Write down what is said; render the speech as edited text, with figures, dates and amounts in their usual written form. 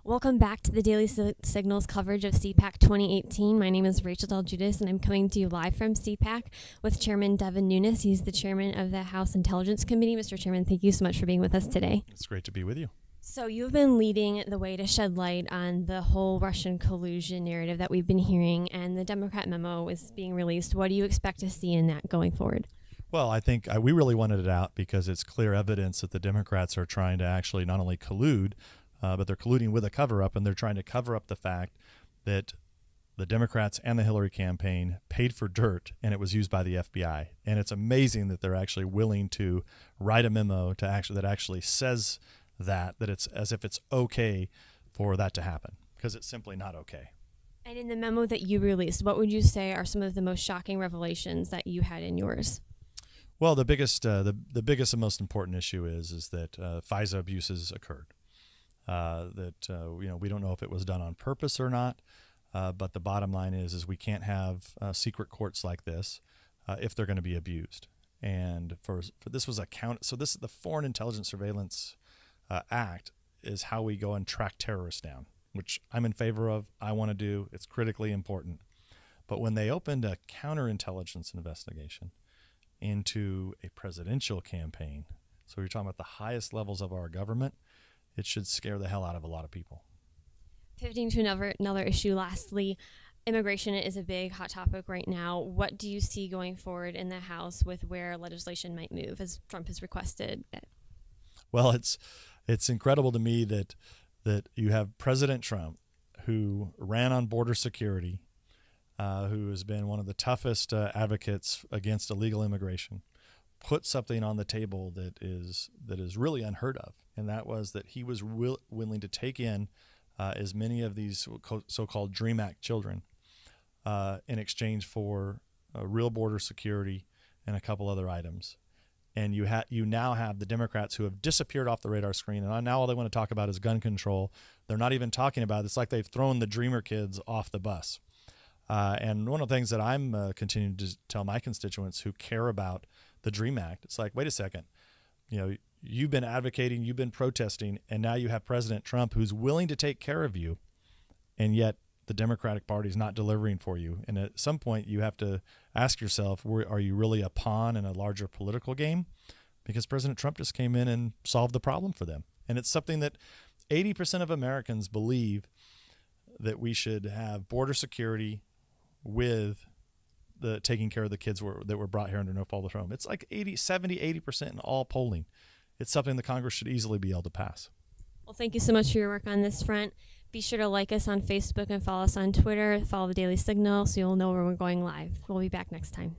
Welcome back to the Daily Signals coverage of CPAC 2018. My name is Rachel Del Judas, and I'm coming to you live from CPAC with Chairman Devin Nunes. He's the chairman of the House Intelligence Committee. Mr. Chairman, thank you so much for being with us today. It's great to be with you. So you've been leading the way to shed light on the whole Russian collusion narrative that we've been hearing, and the Democrat memo is being released. What do you expect to see in that going forward? Well, I think we really wanted it out because it's clear evidence that the Democrats are trying to actually not only collude, but they're colluding with a cover-up, and they're trying to cover up the fact that the Democrats and the Hillary campaign paid for dirt, and it was used by the FBI. And it's amazing that they're actually willing to write a memo that actually says that it's as if it's okay for that to happen, because it's simply not okay. And in the memo that you released, what would you say are some of the most shocking revelations that you had in yours? Well, the biggest and most important issue is that FISA abuses occurred. We don't know if it was done on purpose or not, but the bottom line is we can't have secret courts like this if they're going to be abused. And for this was the Foreign Intelligence Surveillance Act is how we go and track terrorists down, which I'm in favor of. I want to do. It's critically important. But when they opened a counterintelligence investigation into a presidential campaign, so you're talking about the highest levels of our government, it should scare the hell out of a lot of people. Pivoting to another issue, lastly, immigration is a big hot topic right now. What do you see going forward in the House with where legislation might move, as Trump has requested? Well, it's incredible to me that you have President Trump, who ran on border security, who has been one of the toughest advocates against illegal immigration, put something on the table that is really unheard of, and that was that he was willing to take in as many of these so-called DREAM Act children in exchange for real border security and a couple other items. And you now have the Democrats who have disappeared off the radar screen, and now all they want to talk about is gun control. They're not even talking about it. It's like they've thrown the Dreamer kids off the bus. And one of the things that I'm continuing to tell my constituents who care about the DREAM Act, it's like, wait a second, you've been advocating, you've been protesting, and now you have President Trump who's willing to take care of you, and yet the Democratic Party is not delivering for you. And at some point you have to ask yourself, are you really a pawn in a larger political game? Because President Trump just came in and solved the problem for them. And it's something that 80% of Americans believe, that we should have border security with the taking care of the kids that were brought here under no fault of their own. It's like 80% in all polling. It's something the Congress should easily be able to pass. Well, thank you so much for your work on this front. Be sure to like us on Facebook and follow us on Twitter. Follow the Daily Signal so you'll know when we're going live. We'll be back next time.